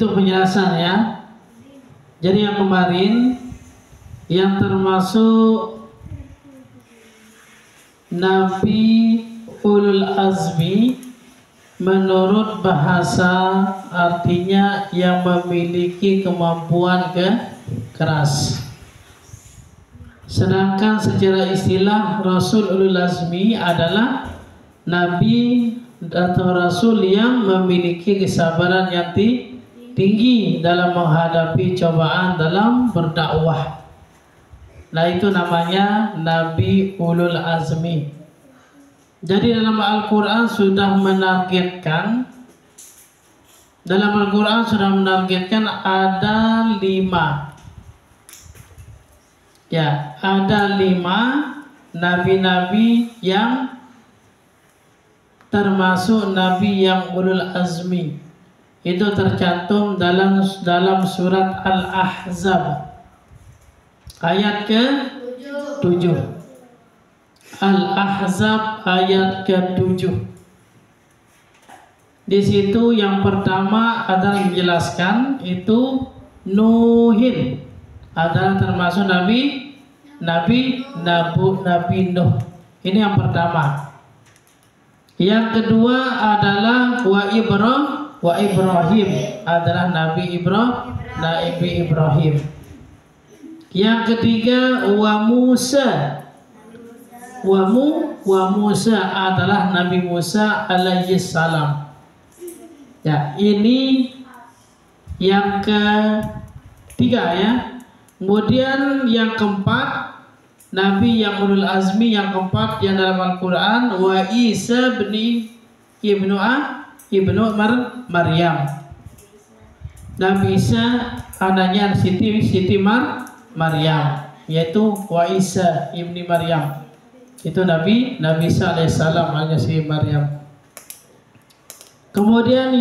Itu penjelasan ya. Jadi yang kemarin yang termasuk Nabi Ulul Azmi menurut bahasa artinya yang memiliki kemampuan keras. Sedangkan secara istilah Rasul Ulul Azmi adalah Nabi atau Rasul yang memiliki kesabaran yang tinggi dalam menghadapi cobaan dalam berdakwah. Nah, itu namanya Nabi Ulul Azmi. Jadi dalam Al-Quran sudah menargetkan, ada 5. Ya, ada 5 nabi-nabi yang termasuk nabi yang Ulul Azmi. Itu tercantum dalam surat Al-Ahzab ayat ke-7. Al-Ahzab ayat ke-7. Di situ yang pertama adalah menjelaskan itu Nuhin adalah termasuk Nabi Nuh. Ini yang pertama. Yang kedua adalah wa Ibrahim adalah Nabi Ibrahim. Yang ketiga wa Musa. Wa Musa adalah Nabi Musa alaihi salam. Ya, ini yang ketiga ya. Kemudian yang keempat, Nabi yang Ulul Azmi yang keempat yang dalam Al-Quran, wa Isa ibnu Maryam. Nabi Isa anaknya Siti Maryam, yaitu wa Isa ibni Maryam. Itu Nabi Isa alaihissalam anaknya Siti Maryam. Kemudian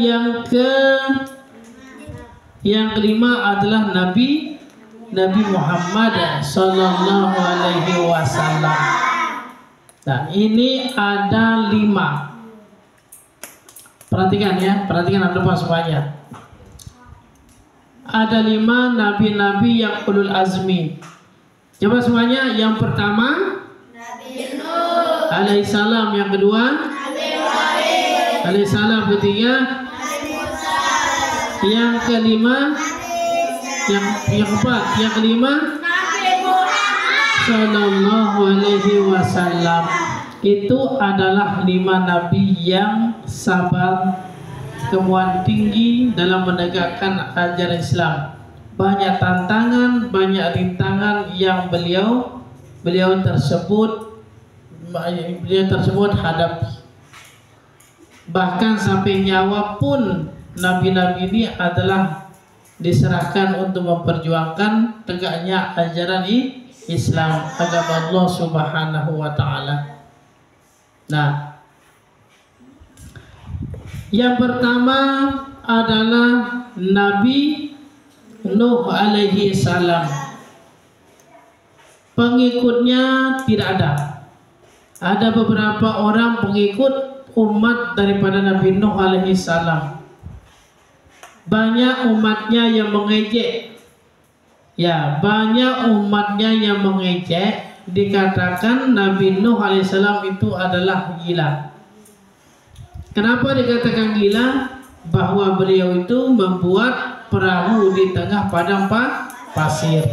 yang kelima adalah Nabi Muhammad sallallahu alaihi wasallam. Nah, ini ada 5. Perhatikan ya, perhatikan apa semuanya. Ada 5 nabi-nabi yang Ulul Azmi. Coba semuanya. Yang pertama Nabi Nuh alaihissalam, yang kedua Nabi Ibrahim alaihissalam, ketiga Nabi Musa, yang kelima yang keempat, yang kelima Nabi Muhammad sallallahu alaihi wasallam. Itu adalah 5 nabi yang sabar, kemauan tinggi dalam menegakkan ajaran Islam. Banyak tantangan, banyak rintangan yang beliau tersebut hadapi. Bahkan sampai nyawa pun nabi-nabi ini adalah diserahkan untuk memperjuangkan tegaknya ajaran Islam, agama Allah Subhanahu wa taala. Nah, yang pertama adalah Nabi Nuh alaihi salam. Pengikutnya tidak ada. Ada beberapa orang pengikut umat daripada Nabi Nuh alaihi salam. Banyak umatnya yang mengejek. Ya, banyak umatnya yang mengejek. Dikatakan Nabi Nuh alaihissalam itu adalah gila. Kenapa dikatakan gila? Bahwa beliau itu membuat perahu di tengah padang pasir.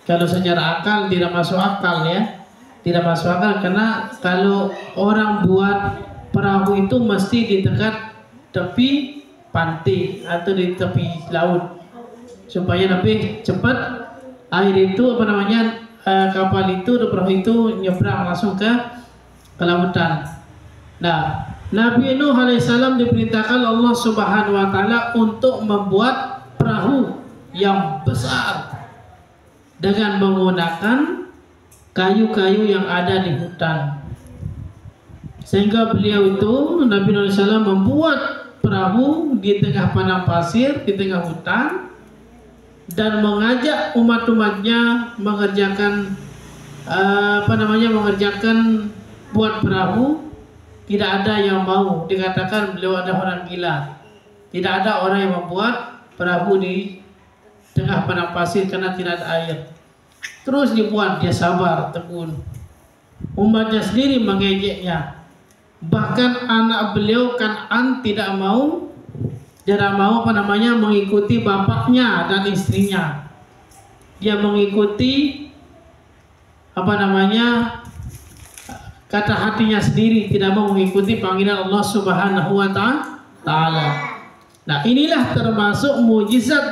Kalau secara akal tidak masuk akal ya. Tidak masuk akal, karena kalau orang buat perahu itu mesti di dekat tepi pantai atau di tepi laut supaya lebih cepat air itu kapal itu atau perahu itu nyebrang langsung ke lautan. Nah, Nabi Nuh alaihissalam diperintahkan Allah Subhanahu wa taala untuk membuat perahu yang besar dengan menggunakan kayu-kayu yang ada di hutan. Sehingga beliau itu Nabi Nuh alaihissalam membuat perahu di tengah padang pasir, di tengah hutan, dan mengajak umat-umatnya mengerjakan mengerjakan buat perahu. Tidak ada yang mau. Dikatakan beliau ada orang gila. Tidak ada orang yang membuat perahu di tengah padang pasir karena tidak ada air. Terus dibuat, dia sabar, tekun. Umatnya sendiri mengejeknya. Bahkan anak beliau Kan'an tidak mau mengikuti bapaknya dan istrinya. Dia mengikuti kata hatinya sendiri, tidak mau mengikuti panggilan Allah Subhanahu wa Ta'ala. Nah, inilah termasuk mujizat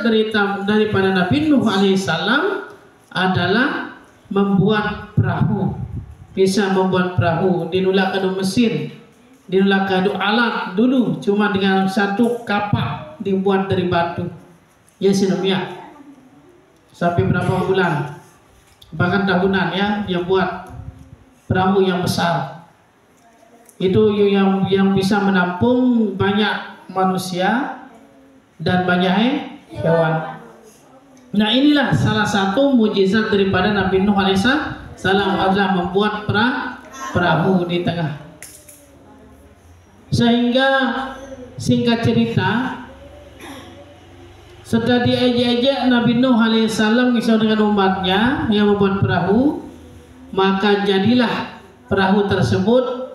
daripada Nabi Nuh alaihissalam adalah membuat perahu. Bisa membuat perahu. Dinulak ke Mesir, dinulak ke alat dulu cuma dengan satu kapak dibuat dari batu. Ya sinamia. Sampai berapa bulan, bahkan tahunan ya, dia buat perahu yang besar. Itu yang bisa menampung banyak manusia dan banyak hewan. Nah, inilah salah satu mujizat daripada Nabi Nuh alaihissalam adalah membuat perahu di tengah. Sehingga singkat cerita, setelah diejek-ejek Nabi Nuh alaihissalam bersama dengan umatnya yang membuat perahu, maka jadilah perahu tersebut.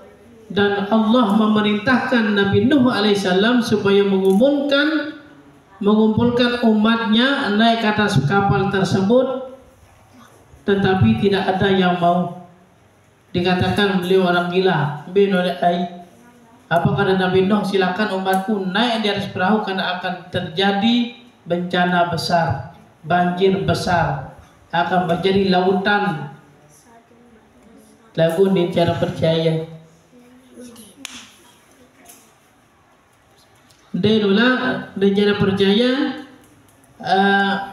Dan Allah memerintahkan Nabi Nuh alaihissalam supaya mengumpulkan umatnya naik ke atas kapal tersebut, tetapi tidak ada yang mau. Dikatakan beliau orang gila. Apa kata Nabi Nuh? Silakan umatku naik di atas perahu karena akan terjadi bencana besar, banjir besar, akan menjadi lautan. Lagu ini cara percaya. Dan cara percaya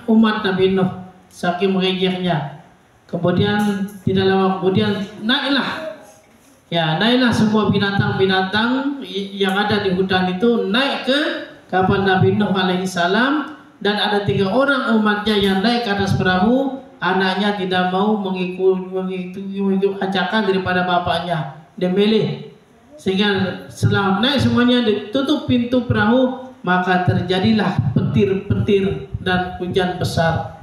umat Nabi Nuh saking mengejeknya. Kemudian tidak lama kemudian naiklah semua binatang-binatang yang ada di hutan itu naik ke kapal Nabi Nuh alaihissalam. Dan ada 3 orang umatnya yang naik ke atas perahu. Anaknya tidak mau mengikuti ajakan daripada bapaknya. Dia milih. Sehingga setelah naik semuanya ditutup pintu perahu, maka terjadilah petir-petir dan hujan besar.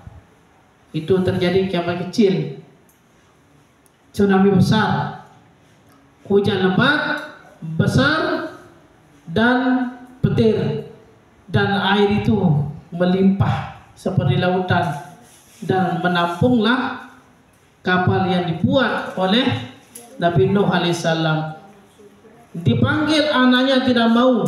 Itu terjadi kiamat kecil, tsunami besar, hujan lebat besar dan petir, dan air itu melimpah seperti lautan dan menampunglah kapal yang dibuat oleh Nabi Nuh alaihissalam. Dipanggil anaknya tidak mau.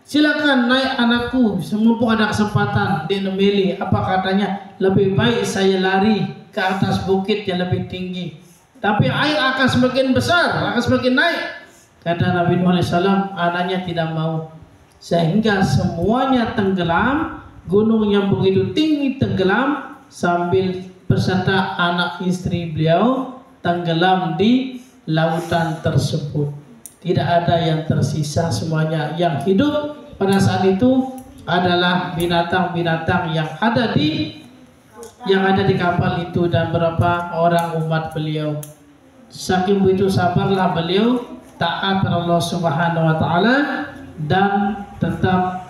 Silakan naik anakku, mumpung ada kesempatan. Dia memilih. Apa katanya? Lebih baik saya lari ke atas bukit yang lebih tinggi. Tapi air akan semakin besar, akan semakin naik. Kata Nabi Nuh alaihissalam, anaknya tidak mau. Sehingga semuanya tenggelam. Gunung yang begitu tinggi tenggelam, sambil beserta anak istri beliau tenggelam di lautan tersebut. Tidak ada yang tersisa, semuanya yang hidup pada saat itu adalah binatang-binatang yang ada di kapal itu dan beberapa orang umat beliau. Saking begitu sabarlah beliau, taat pada Allah Subhanahu wa Ta'ala, dan tetap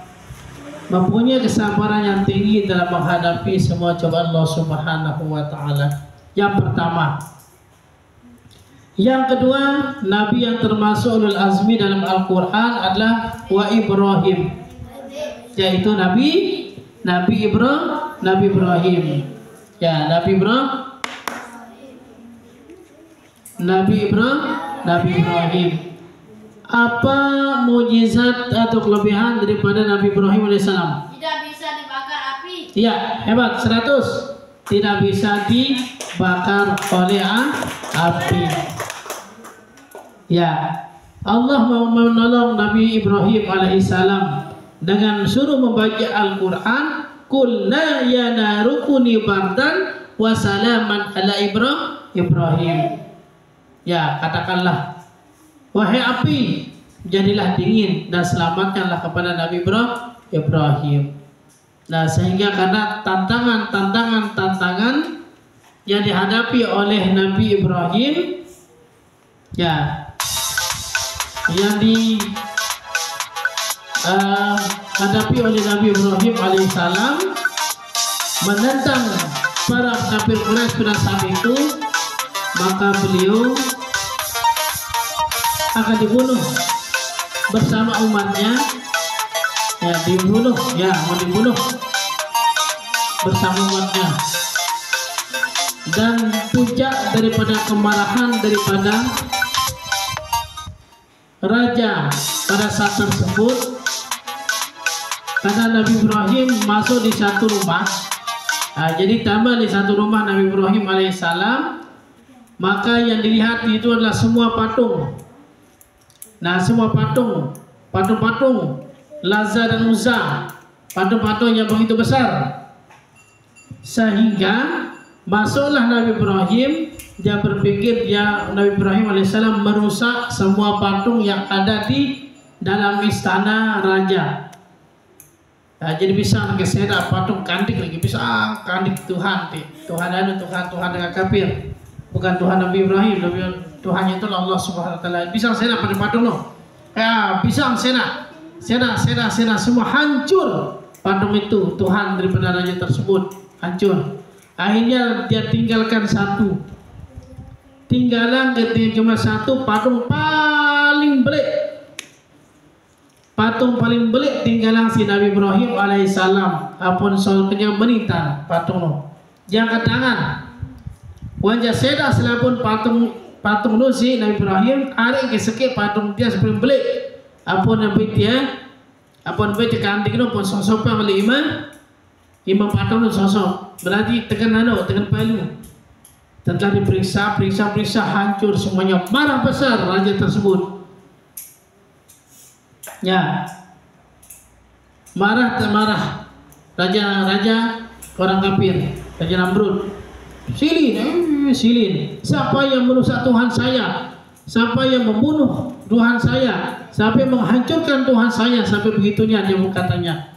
mempunyai kesabaran yang tinggi dalam menghadapi semua cobaan Allah Subhanahu wa Ta'ala. Yang pertama. Yang kedua, Nabi yang termasuk ulul azmi dalam Al-Quran adalah wa Ibrahim, yaitu Nabi Ibrahim. Ya, Nabi Ibrahim. Apa mujizat atau kelebihan daripada Nabi Ibrahim alaihissalam? Tidak bisa dibakar api. Iya, hebat, 100. Tidak bisa dibakar oleh api. Ya, Allah mau menolong Nabi Ibrahim alaihissalam dengan suruh membaca Al-Quran. Qulna ya narukuni bardan wa salaman ala Ibrahim. Ya, katakanlah, wahai api, jadilah dingin dan selamatkanlah kepada Nabi Ibrahim. Nah, sehingga karena tantangan yang dihadapi oleh Nabi Ibrahim, ya, yang hadapi oleh Nabi Ibrahim alaihissalam, menentang para kafir Quraisy pada saat itu, maka beliau akan dibunuh bersama umatnya. Ya, mau dibunuh bersama umatnya. Dan puncak daripada kemarahan daripada raja pada saat tersebut, karena Nabi Ibrahim masuk di satu rumah. Jadi tambah di satu rumah Nabi Ibrahim alaihissalam, maka yang dilihat itu adalah semua patung. Nah, semua patung Lazza dan Uzza, patung-patung yang begitu besar, sehingga masuklah Nabi Ibrahim. Dia berpikir Nabi Ibrahim alaihissalam merusak semua patung yang ada di dalam istana raja. Nah, jadi bisa ada patung kandik lagi, bisa kandik Tuhan dengan kafir, bukan Tuhan Nabi Ibrahim. Tuhannya itu Allah Subhanahu Wa Taala. Bisa sena pada patung loh. Ya, bisa sena semua hancur patung itu. Tuhan daripada raja tersebut hancur. Akhirnya dia tinggalkan satu. Tinggalan cuma satu patung paling belik. Patung paling belik tinggalan si Nabi Ibrahim alaihissalam. Apun solkenya menita patung lo. Jangan tangan. Wajah seda selapun patung lo si Nabi Ibrahim. Ada yang keseke patung dia sebelum belik. Apun nabi dia. Apun nabi kandik lo pun sosok oleh imam patung lo sosok. Berarti tekan palu. Tentang diperiksa hancur semuanya. Marah besar raja tersebut. Ya, marah raja orang kafir, Raja Namrud. Silin. Siapa yang merusak Tuhan saya? Siapa yang membunuh Tuhan saya? Siapa yang menghancurkan Tuhan saya? Sampai begitunya dia katanya.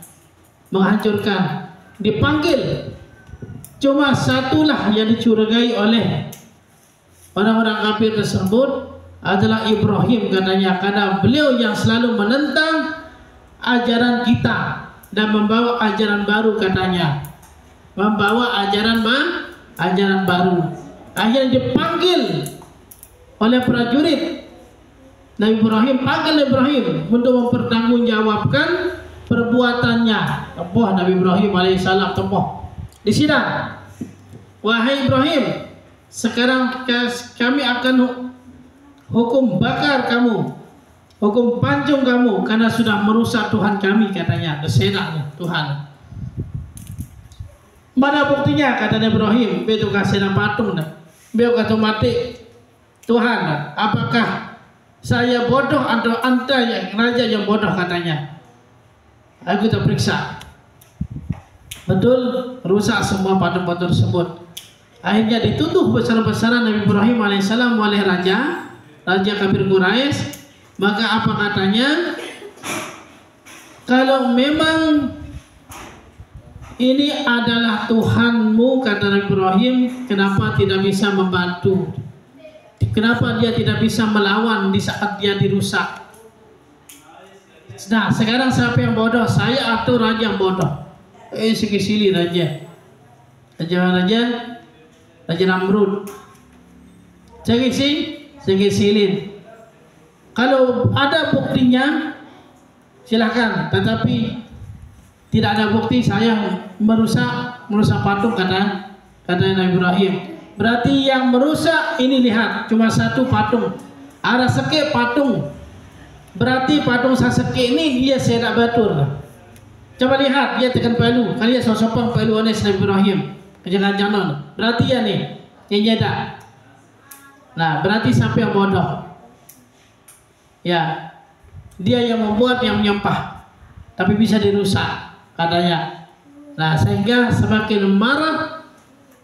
Menghancurkan. Dipanggil. Cuma satulah yang dicurigai oleh orang-orang kafir tersebut adalah Ibrahim katanya, karena beliau yang selalu menentang ajaran kita dan membawa ajaran baru katanya, ajaran baru. Akhirnya dipanggil oleh prajurit Nabi Ibrahim, panggil Ibrahim untuk mempertanggungjawabkan perbuatannya. Nabi Ibrahim alaihissalam di sidang. Wahai Ibrahim, sekarang kami akan hukum bakar kamu, hukum pancung kamu karena sudah merusak Tuhan kami katanya. Desena Tuhan. Mana buktinya kata Ibrahim? Betul kasih patung dah. Beliau kata mati. Tuhan, apakah saya bodoh atau anda yang raja yang bodoh katanya? Aku tak periksa. Betul, rusak semua patung-patung tersebut. Akhirnya dituduh besar-besaran Nabi Ibrahim alaihissalam oleh raja kafir Quraisy. Maka apa katanya? Kalau memang ini adalah Tuhanmu, kata Nabi Ibrahim, kenapa tidak bisa membantu? Kenapa dia tidak bisa melawan di saat dia dirusak? Nah, sekarang siapa yang bodoh? Saya atau raja yang bodoh? Sikit-sikit Raja Namrud. Sikit-sikit. Kalau ada buktinya silakan, tetapi tidak ada bukti saya merusak patung kata Nabi Ibrahim. Berarti yang merusak ini lihat cuma satu patung. Ada seke patung. Berarti patung saseke ini dia sedak batur. Coba lihat dia tekan palu. Kalian sosopang palu Nabi Ibrahim. Jangan-jangan. Berarti ya nih yang jeda. Nah, berarti sampai yang bodoh. Ya, dia yang membuat yang menyembah, tapi bisa dirusak katanya. Nah, sehingga semakin marah,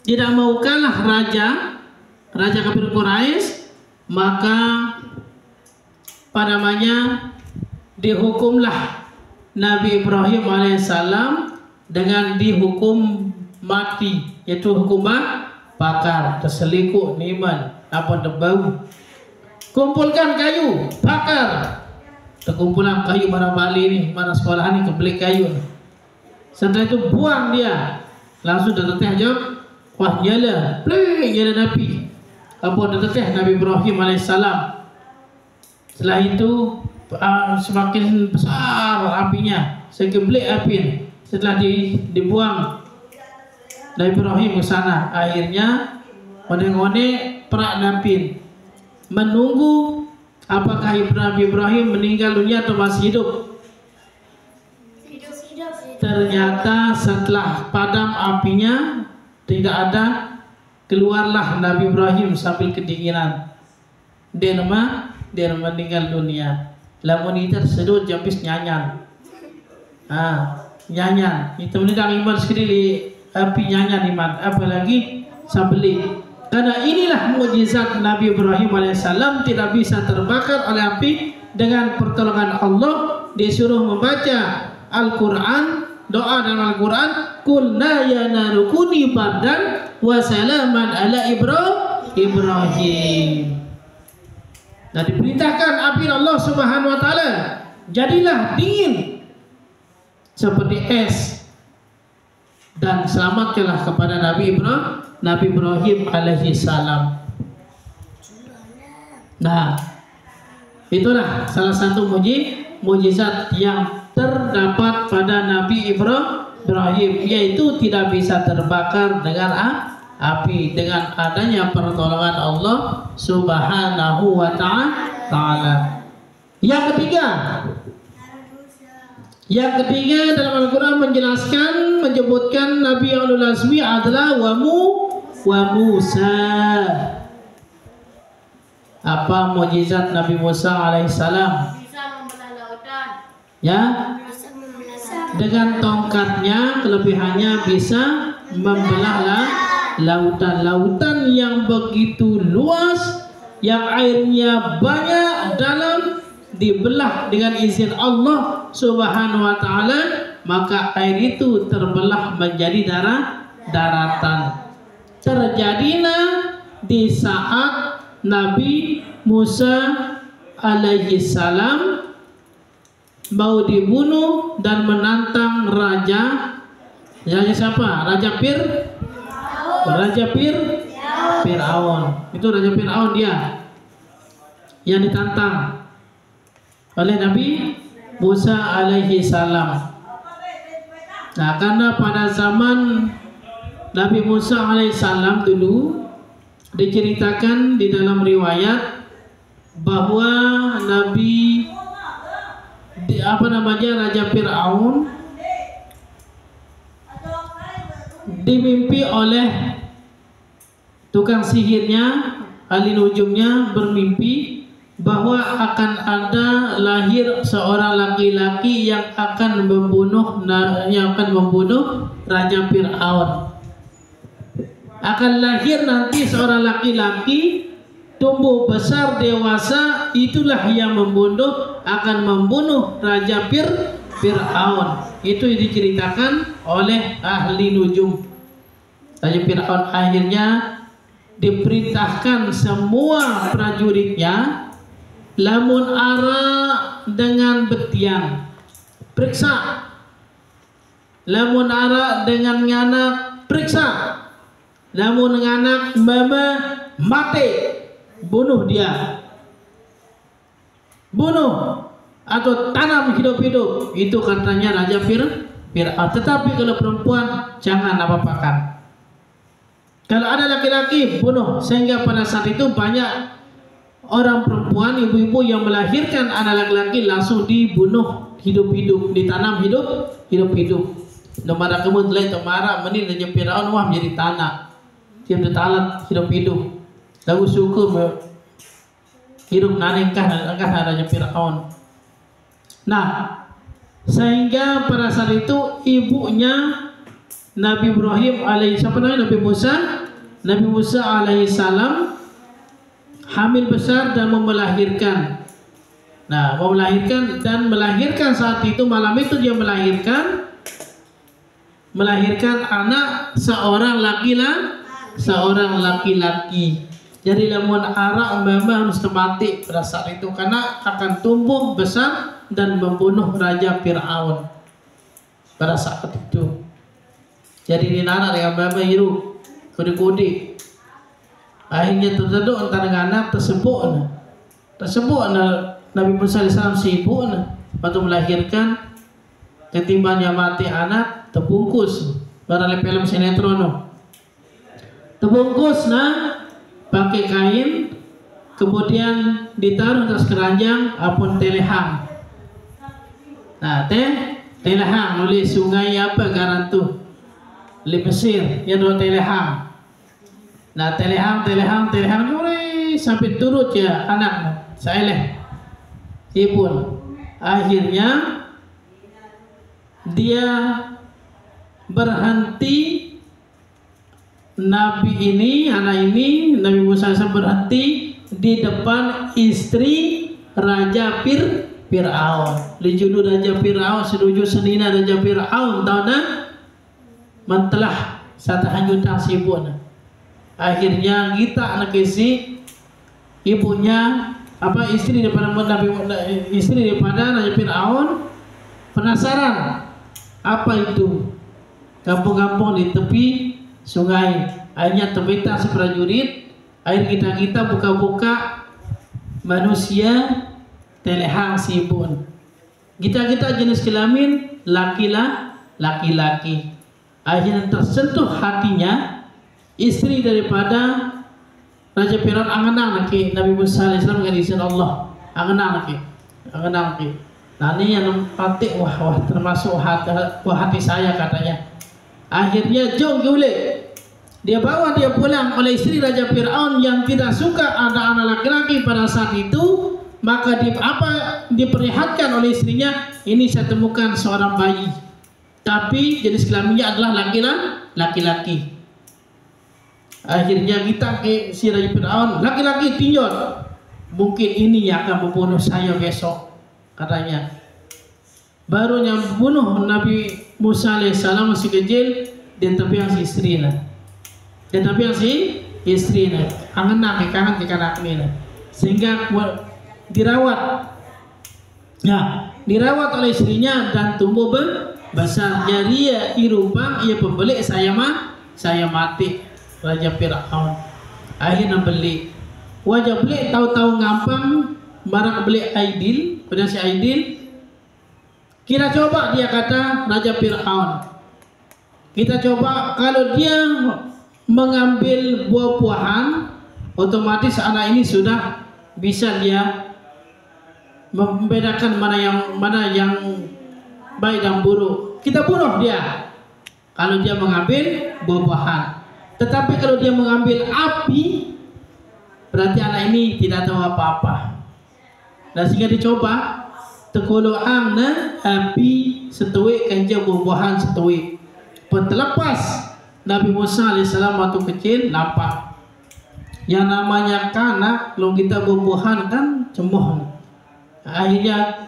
tidak mau kalah raja kafir Quraisy, maka dihukumlah Nabi Ibrahim alaihissalam dengan dihukum mati, yaitu hukuman bakar, terselikuk niman apa debau. Kumpulkan kayu, bakar. terkumpulan kayu mana Bali nih, mana sekolahan nih kebeli kayu. Setelah itu buang dia, langsung datang jawab, wah nyala, nyala api. Apa datang Nabi Ibrahim alaihissalam. Setelah itu semakin besar apinya, sekebelik api. Setelah dibuang Nabi Ibrahim ke sana, akhirnya ngone-ngone perak napin menunggu apakah Nabi Ibrahim meninggal dunia atau masih hidup. Ternyata setelah padam apinya tidak ada, keluarlah Nabi Ibrahim sambil kedinginan. Dia meninggal dunia. Lamun itu tersedut jambis nyanyan. Nyanyan. Itu menidang iman sekali api nyanyan iman. Apalagi sambeli. Karena inilah mukjizat Nabi Ibrahim alaihissalam, tidak bisa terbakar oleh api. Dengan pertolongan Allah disuruh membaca Al-Quran, doa dalam Al-Quran, kulna ya narukuni bardan wa salaman ala Ibrahim. Nah, diperintahkan api Allah Subhanahu wa taala, jadilah dingin seperti es, dan selamatkanlah kepada Nabi Ibrahim alaihi salam. Nah, itulah salah satu mujizat yang terdapat pada Nabi Ibrahim, yaitu tidak bisa terbakar dengan api, dengan adanya pertolongan Allah Subhanahu wa ta'ala. Yang ketiga dalam Al-Quran menyebutkan Nabi Ulul Azmi adalah wa Musa. Apa mukjizat Nabi Musa alaihissalam? Bisa membelah lautan. Ya, dengan tongkatnya kelebihannya bisa membelah lautan yang begitu luas, yang airnya banyak dalam, dibelah dengan izin Allah Subhanahu wa ta'ala, maka air itu terbelah menjadi daratan. Terjadilah di saat Nabi Musa alaihi salam mau dibunuh dan menantang raja siapa? Raja Fir'aun. Itu Raja Fir'aun dia yang ditantang oleh Nabi Musa alaihi salam. Nah, karena pada zaman Nabi Musa alaihi salam dulu diceritakan di dalam riwayat bahwa Raja Fir'aun dimimpi oleh tukang sihirnya, ahli nujumnya, bermimpi bahwa akan ada lahir seorang laki-laki yang akan membunuh Raja Fir'aun. Akan lahir nanti seorang laki-laki, tumbuh besar dewasa, itulah yang akan membunuh Raja Fir'aun. Itu diceritakan oleh ahli nujum. Raja Fir'aun akhirnya diperintahkan semua prajuritnya, lamun ara dengan betian periksa, lamun ara dengan nganak periksa, lamun nganak mama mati, bunuh dia, bunuh atau tanam hidup-hidup. Itu katanya Raja Fir'aun. Tetapi kalau perempuan jangan apa-apakan. Kalau ada laki-laki bunuh. Sehingga pada saat itu banyak orang perempuan, ibu-ibu yang melahirkan anak laki-laki langsung dibunuh hidup-hidup, ditanam hidup-hidup. Nomara kemudian tomara menit Raja Fir'aun wah menjadi tanah. Dia bertalat hidup-hidup. Lalu syukur hidup nanengkah Raja Fir'aun. Nah, sehingga pada saat itu ibunya Nabi Ibrahim Nabi Musa alaihissalam hamil besar dan melahirkan. Nah, melahirkan saat itu, malam itu dia melahirkan anak seorang laki-laki. Jadi lamun arak memang harus mati pada saat itu, karena akan tumbuh besar dan membunuh Raja Fir'aun pada saat itu. Jadi dinana dengan baba iru kode-kode. Akhirnya terteduk antara anak tersebut Nabi Musa AS sibuk waktu melahirkan, ketimbangnya mati anak terbungkus barang film sinetron terbungkus pakai kain, kemudian ditaruh atas keranjang apun telehang. Nah telehang oleh sungai apa garan tuh di Mesir yang dua telehang. Nah telehang mulai sampai turut ya anak saya ibun. Akhirnya dia berhenti, Nabi Musa berhenti di depan istri Raja Fir'aun. Lijudu Raja Fir'aun setuju senina Raja Fir'aun tahu mentelah satu hanyutang sibuk. Akhirnya kita anak isi ibunya istri daripada Raja Fir'aun penasaran apa itu kampung-kampung di tepi sungai. Akhirnya terbita seprajurit, air kita buka-buka manusia telehang sibun. Kita jenis kelamin laki-laki. Akhirnya tersentuh hatinya istri daripada Raja Fir'aun angenang laki Nabi Musa AS dengan izin Allah angenang laki. Nah ini yang patik wah termasuk hati saya katanya. Akhirnya jom gule dia pulang oleh istri Raja Fir'aun yang tidak suka ada anak laki-laki pada saat itu. Maka diperlihatkan oleh istrinya, ini saya temukan seorang bayi tapi jenis kelaminnya adalah laki-laki. Akhirnya kita ke si Raja Fir'aun, laki-laki tinjau, mungkin ini yang akan membunuh saya besok katanya. Baru yang membunuh Nabi Musa AS masih kecil dan tapi yang si istrinya kangen anak sehingga dirawat oleh istrinya dan tumbuh besar. Jadi ya irupang ia pembeli saya mati Raja Fir'aun. Akhirnya beli wajah beli tahu-tahu ngampang barang beli Aidil pada si Aidil. Kita coba dia kata Raja Fir'aun, kita coba kalau dia mengambil buah-buahan otomatis anak ini sudah bisa dia membedakan mana yang baik dan buruk. Kita bunuh dia kalau dia mengambil buah-buahan. Tetapi kalau dia mengambil api, berarti anak ini tidak tahu apa-apa. Dan sehingga dicoba tekoloang api setui kenja buah-buahan setui. Terlepas Nabi Musa AS waktu kecil nampak yang namanya kanak kalau kita buah-buahan kan cemoh. Akhirnya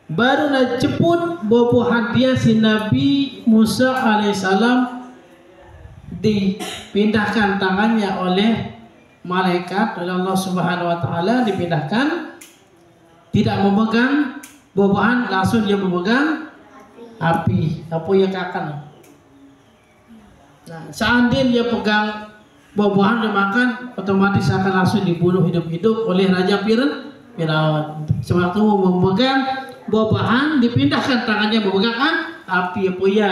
baru ceput buah-buahan dia si Nabi Musa AS dipindahkan tangannya oleh malaikat oleh Allah Subhanahu wa taala, dipindahkan tidak memegang buah-buahan, langsung dia memegang api apa yang akan. Nah, seandainya dia pegang buah-buahan dia makan, otomatis akan langsung dibunuh hidup-hidup oleh Raja Fir'aun. Sewaktu memegang buah-buahan dipindahkan tangannya memegang api apa ya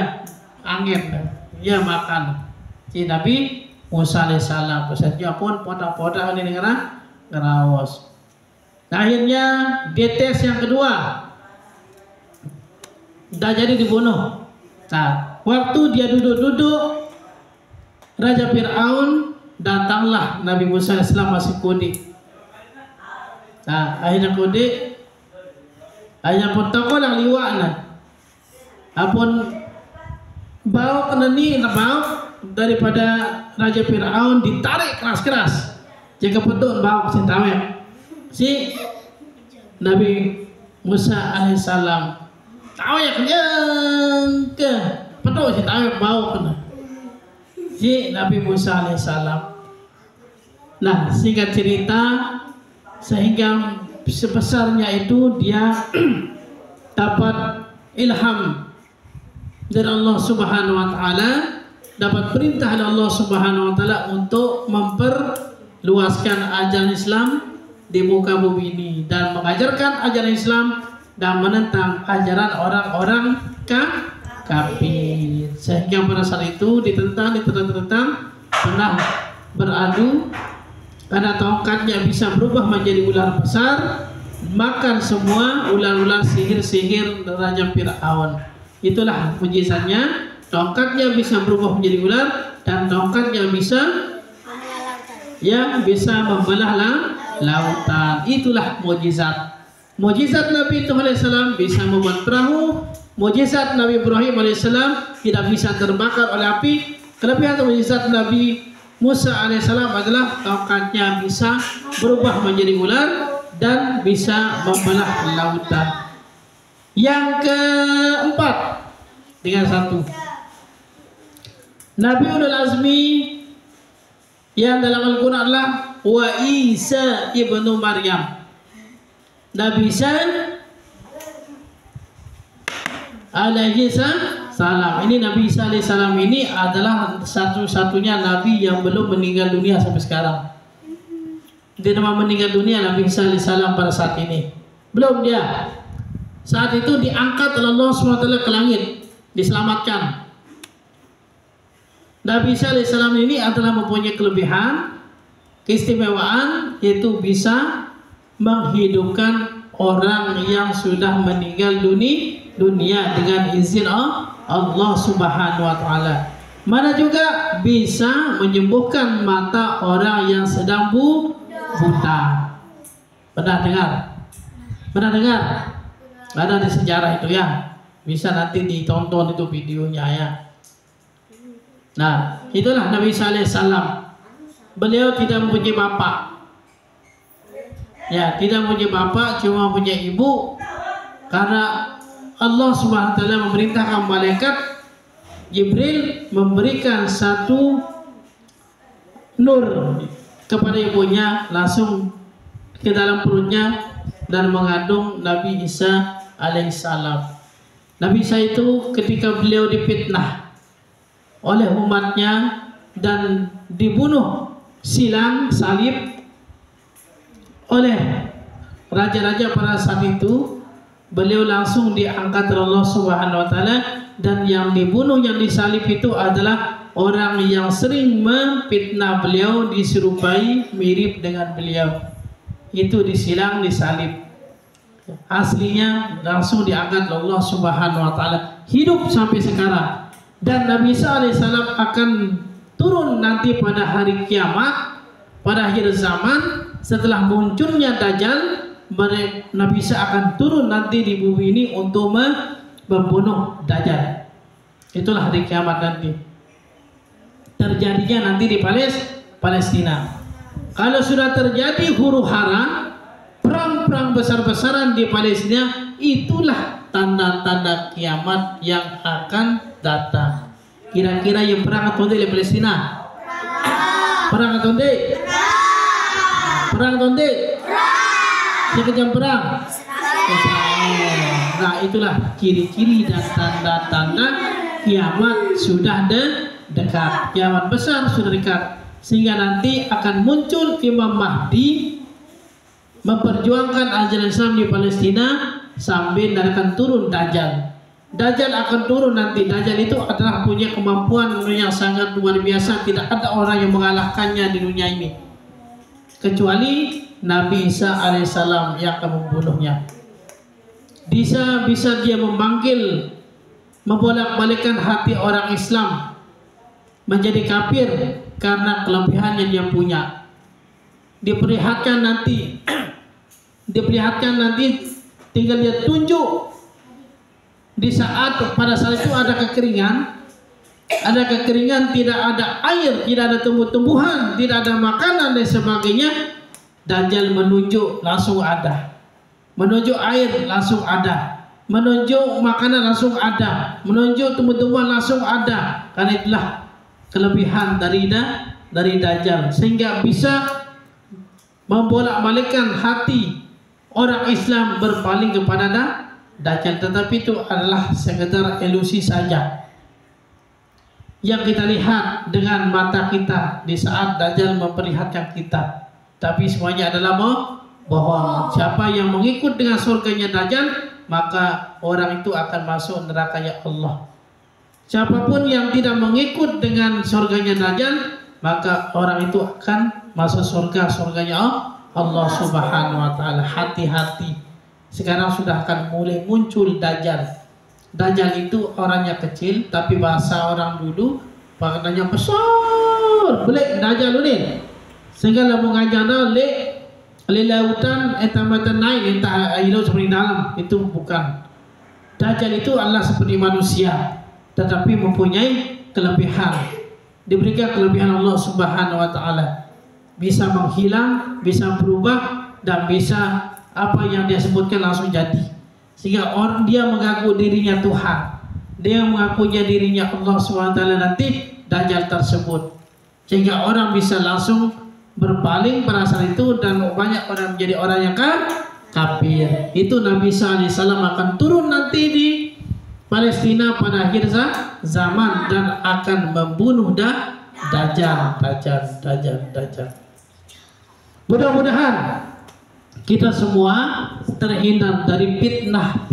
angin ya makan. Si Nabi Musa AS pesannya pun poda-poda ini dengan ngerawas. Nah, akhirnya dites yang kedua dah jadi dibunuh. Nah, waktu dia duduk-duduk Raja Fir'aun datanglah Nabi Musa AS masih kode. Nah, akhirnya kode akhirnya pun toko lang liwa apun bau kena ni bau daripada Raja Fir'aun ditarik keras-keras jaga betul bau sentawek si Nabi Musa AS tawek yang ke betul si tawek bau kena si Nabi Musa AS. Nah, singkat cerita sehingga sebesarnya itu dia dapat ilham dari Allah Subhanahu wa taala, dapat perintah dari Allah Subhanahu wa taala untuk memperluaskan ajaran Islam di muka bumi ini dan mengajarkan ajaran Islam dan menentang ajaran orang-orang kafir. Sehingga pada saat itu ditentang, pernah beradu karena tongkatnya bisa berubah menjadi ular besar, makan semua ular-ular sihir-sihir Raja Fir'aun. Itulah mujizatnya, tongkatnya bisa berubah menjadi ular dan tongkatnya bisa membelah lautan. Itulah mujizat. Mujizat Nabi Nuh alaihissalam bisa membuat perahu. Mujizat Nabi Ibrahim alaihissalam tidak bisa terbakar oleh api. Kelebihan mujizat Nabi Musa alaihissalam adalah tongkatnya bisa berubah menjadi ular dan bisa membelah lautan. Yang keempat, dengan satu, Nabi Ulul Azmi yang dalam Al-Quran adalah wa Isa ibnu Maryam. Nabi Isa alaihi salam. Ini Nabi Isa alaihi salam ini adalah satu-satunya Nabi yang belum meninggal dunia sampai sekarang. Dia nama meninggal dunia Nabi Isa alaihi salam pada saat ini. Belum dia. Saat itu diangkat oleh Allah SWT ke langit, diselamatkan. Nabi Isa alaihi salam ini adalah mempunyai kelebihan, keistimewaan, yaitu bisa menghidupkan orang yang sudah meninggal dunia dengan izin Allah Subhanahu wa taala. Mana juga bisa menyembuhkan mata orang yang sedang buta. Pernah dengar? Ada di sejarah itu ya. Bisa nanti ditonton itu videonya ya. Nah, itulah Nabi Isa alaihi salam. Beliau tidak mempunyai bapak. Ya, tidak punya bapak, cuma punya ibu. Karena Allah Subhanahu wa taala memerintahkan malaikat Jibril memberikan satu nur kepada ibunya, langsung ke dalam perutnya dan mengandung Nabi Isa alaihissalam. Nabi Isa itu ketika beliau difitnah oleh umatnya dan dibunuh silang salib oleh raja-raja pada saat itu, beliau langsung diangkat oleh Allah Subhanahu wa taala, dan yang dibunuh, yang disalib itu adalah orang yang sering memfitnah beliau, diserupai mirip dengan beliau. Itu disilang, disalib. Aslinya langsung diangkat oleh Allah Subhanahu wa taala, hidup sampai sekarang. Dan Nabi Isa alaihissalam akan turun nanti pada hari kiamat, pada akhir zaman. Setelah munculnya Dajjal, Nabi Isa akan turun nanti di bumi ini untuk membunuh Dajjal. Itulah hari kiamat nanti. Terjadinya nanti di Palestina. Kalau sudah terjadi huru-hara, perang-perang besar-besaran di Palestina, itulah tanda-tanda kiamat yang akan datang. Kira-kira yang perang atau di Palestina? Perang atau di? Perang tonde? Sekejam perang? Nah, itulah ciri-ciri dan tanda-tanda kiamat sudah dekat. Kiamat besar sudah dekat. Sehingga nanti akan muncul Imam Mahdi memperjuangkan ajaran Islam di Palestina sambil akan turun Dajjal. Dajjal akan turun nanti. Dajjal itu adalah punya kemampuan yang sangat luar biasa. Tidak ada orang yang mengalahkannya di dunia ini, kecuali Nabi Isa alaihissalam yang akan membunuhnya. Bisa dia memanggil, membolak-balikkan hati orang Islam menjadi kafir karena kelebihan yang dia punya. Diperlihatkan nanti, tinggal dia tunjuk. Pada saat itu ada kekeringan, tidak ada air, tidak ada tumbuh-tumbuhan, tidak ada makanan dan sebagainya. Dajjal menunjuk, langsung ada. Menunjuk air, langsung ada. Menunjuk makanan, langsung ada. Menunjuk tumbuh-tumbuhan, langsung ada. Karena itulah kelebihan dari Dajjal, sehingga bisa membolak-balikkan hati orang Islam berpaling kepada Dajjal, tetapi itu adalah sekedar ilusi saja yang kita lihat dengan mata kita di saat Dajjal memperlihatkan kita, tapi semuanya adalah bohong. Siapa yang mengikut dengan surganya Dajjal, maka orang itu akan masuk nerakanya Allah. Siapapun yang tidak mengikut dengan surganya Dajjal, maka orang itu akan masuk surganya Allah Subhanahu wa taala. Hati-hati. Sekarang sudah akan mulai muncul Dajjal. Dajjal itu orangnya kecil, tapi bahasa orang dulu maknanya besar. Boleh Dajjal ni. Sehingga lamun ngajana le lautan etamatan naik entah air seperti dalam, itu bukan. Dajjal itu adalah seperti manusia, tetapi mempunyai kelebihan. Diberikan kelebihan Allah Subhanahu wa taala. Bisa menghilang, bisa berubah, dan bisa apa yang dia sebutkan langsung jadi. Sehingga orang dia mengaku dirinya Tuhan, dia mengakunya dirinya Allah SWT nanti Dajjal tersebut. Sehingga orang bisa langsung berpaling pada saat itu, dan banyak orang menjadi orang yang kafir. Itu Nabi SAW akan turun nanti di Palestina pada akhir zaman dan akan membunuh Dajjal. Mudah-mudahan kita semua terhindar dari fitnah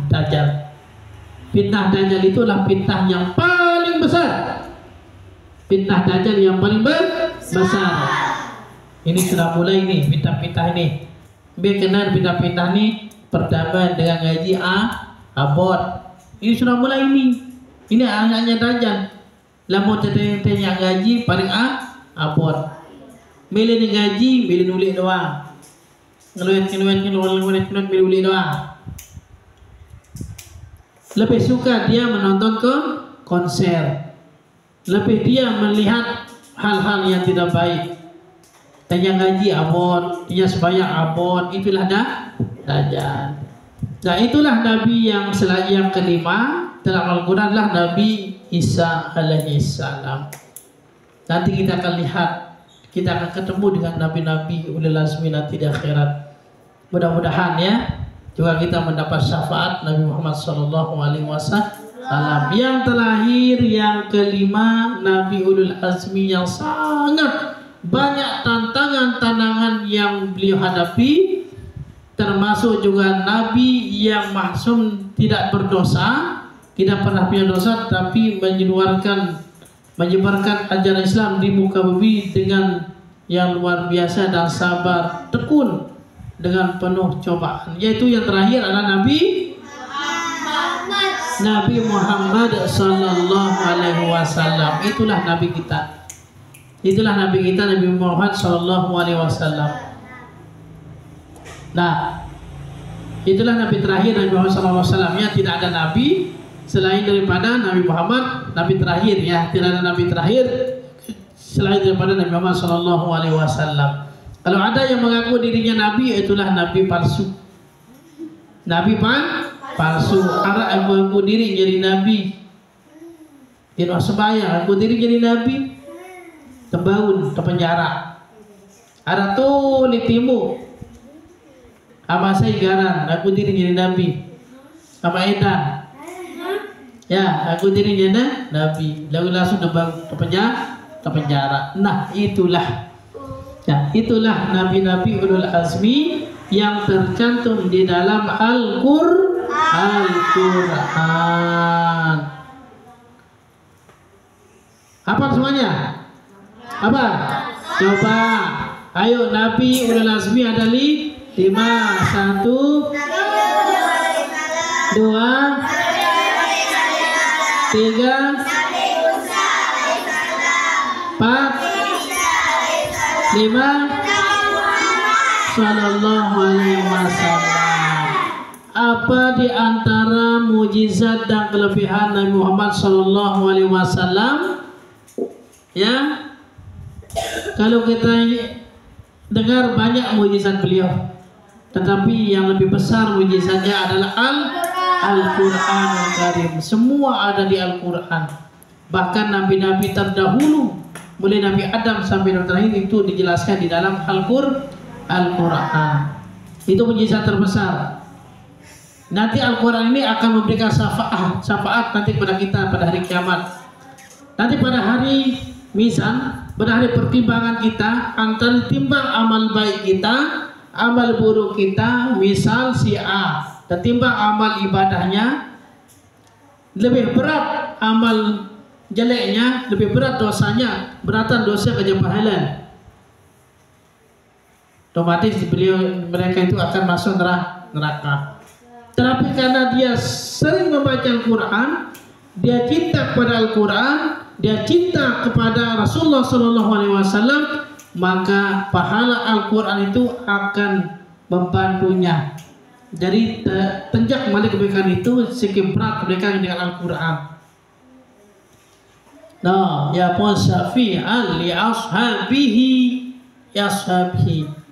Dajjal. Fitnah Dajjal itulah fitnah yang paling besar. Fitnah Dajjal yang paling besar. Ini sudah mulai nih fitnah ini. Biar kenal fitnah ini pertama dengan gaji abot. Ini sudah mulai ini. Ini anaknya Dajjal. Lamun tanya gaji paling abot. Milih ni gaji, milih nulis doang. Ngeluat milih doang. Lebih suka dia menonton ke konser. Lebih dia melihat hal-hal yang tidak baik. Tanya gaji abot, dia sembahyang abot, itulah Dajjal. Nah, itulah Nabi yang kelima dalam Al-Quran adalah Nabi Isa alaihi salam. Nanti kita akan lihat, kita akan ketemu dengan nabi-nabi ulul azmi nanti di akhirat. Mudah-mudahan ya juga kita mendapat syafaat Nabi Muhammad SAW yang terakhir, yang kelima, Nabi ulul azmi yang sangat banyak tantangan yang beliau hadapi, termasuk juga Nabi yang maksum, tidak berdosa, tidak pernah punya dosa, tapi menyebarkan ajaran Islam di muka bumi dengan yang luar biasa dan sabar tekun dengan penuh cobaan. Yaitu yang terakhir adalah Nabi Muhammad sallallahu alaihi wasallam. Itulah Nabi kita. Itulah Nabi kita, Nabi Muhammad sallallahu alaihi wasallam. Nah, itulah Nabi terakhir, Nabi Muhammad sallallahu alaihi wasallam. Ya, tidak ada Nabi selain daripada Nabi Muhammad, Nabi terakhir ya. Tidak ada Nabi terakhir selain daripada Nabi Muhammad sallallahu alaihi wasallam. Kalau ada yang mengaku dirinya Nabi, itulah Nabi palsu. Nabi palsu. Ada yang mengaku diri jadi Nabi, tidak sembahyang, aku diri jadi Nabi, tembaun, terpenjara. Ada tuh di timur, apa saya garan, aku diri jadi Nabi, apa edan, ya aku diri jadi Nabi, lalu langsung terpenjara. Nah, itulah nabi-nabi ulul azmi yang tercantum di dalam Al-Quran. Apa semuanya? Apa? Coba. Ayo, Nabi ulul azmi ada 5. 1, 2, 4, 5, sallallahu alaihi wasallam. Apa di antara mujizat dan kelebihan Nabi Muhammad sallallahu alaihi wasallam? Ya, kalau kita dengar banyak mujizat beliau, tetapi yang lebih besar mujizatnya adalah Al-Quranul Karim. Semua ada di Al-Quran. Bahkan nabi-nabi terdahulu, mulai Nabi Adam sampai Nabi terakhir, itu dijelaskan di dalam Al-Quran. Itu mujizat terbesar. Nanti Al-Quran ini akan memberikan syafaat nanti pada kita pada hari kiamat. Nanti pada hari mizan, pada hari pertimbangan kita, antara timbang amal baik kita, amal buruk kita. Misal si A tertimbang amal ibadahnya, lebih berat amal jeleknya, lebih berat dosanya, beratan dosa kerja pahala. Otomatis mereka itu akan masuk neraka. Tetapi karena dia sering membaca Al-Quran, dia cinta kepada Al-Quran, dia cinta kepada Rasulullah SAW, maka pahala Al-Quran itu akan membantunya. Jadi tenjak kembali kebaikan itu sekian berat kebaikan dengan Al-Quran. Nah, ya pun syafi'an li ashabihi yashabihi.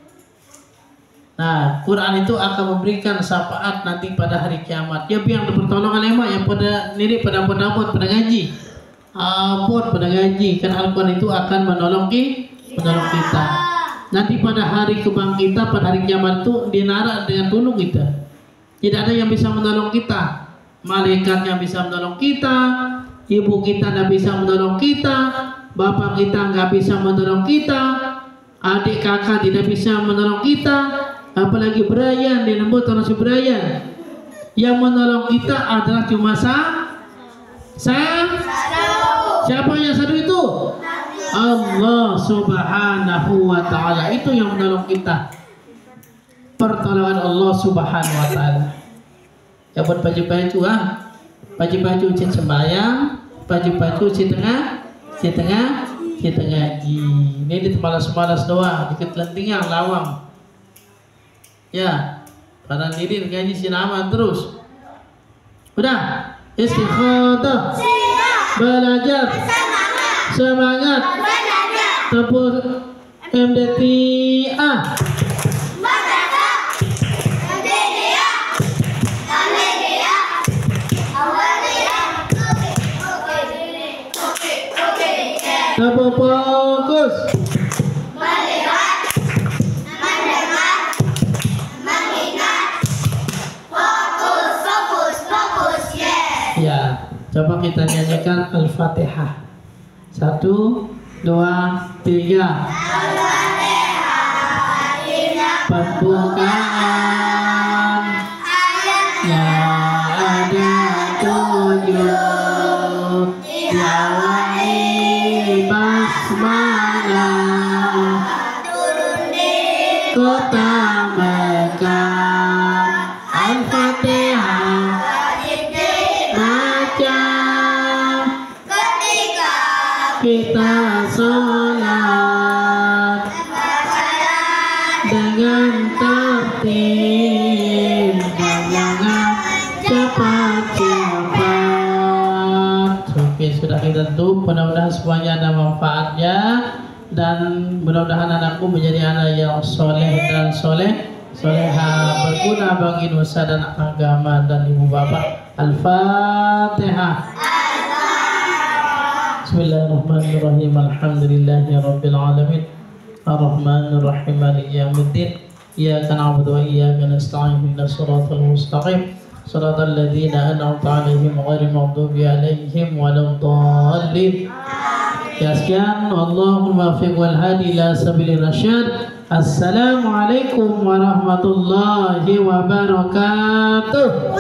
Nah, Quran itu akan memberikan syafaat nanti pada hari kiamat. Ya biang pertolongan emak yang pada niri pada pada ngaji. Pada ngaji kan Al-Quran itu akan menolong kita. Nanti pada hari kebangkitan, pada hari kiamat itu dinarak dengan tunduk kita. Tidak ada yang bisa menolong kita. Malaikat yang bisa menolong kita, ibu kita tidak bisa menolong kita, bapak kita nggak bisa menolong kita, adik kakak tidak bisa menolong kita. Apalagi Brian, dia nembut orang si Brian. Yang menolong kita adalah cuma siapa yang satu itu? Allah Subhanahu wa ta'ala. Itu yang menolong kita. Pertolongan Allah Subhanahu wa ta'ala. Ya buat baju-baju baju-baju cik sembahyang, baju-baju cik tengah ini di malas-malas doang, dikit lentingnya lawang. Ya, pada diri ngaji sinaman terus. Udah, istikhadah, belajar, semangat, tepuk MDTA. Tepuk fokus. Coba kita nyanyikan Al-Fatihah. 1, 2, 3. Pembukaan ya ada 7. Yawai basmalah utamakan Al-Fatihah. Kita sholat dengan tertib dan jangan cepat-cepat. Oke, sudah kita tutup. Mudah-mudahan semuanya ada manfaatnya dan mudah-mudahan anakku menjadi anak yang soleh dan soleha, berguna bagi nusa dan agama dan ibu bapak. Al-Fatihah. Bismillahirrahmanirrahim. Alhamdulillahi rabbil alamin. Ar-Rahmanir Rahim. Maliki yaumiddin. Iyyaka na'budu wa iyyaka nasta'in. Ihdinas siratal mustaqim. Siratal ladzina an'amta 'alaihim ghairil maghdubi 'alaihim waladdallin. Ya sekian, Allahumma fiq wal hadi ila sabilir rasyad. Assalamualaikum warahmatullahi wabarakatuh.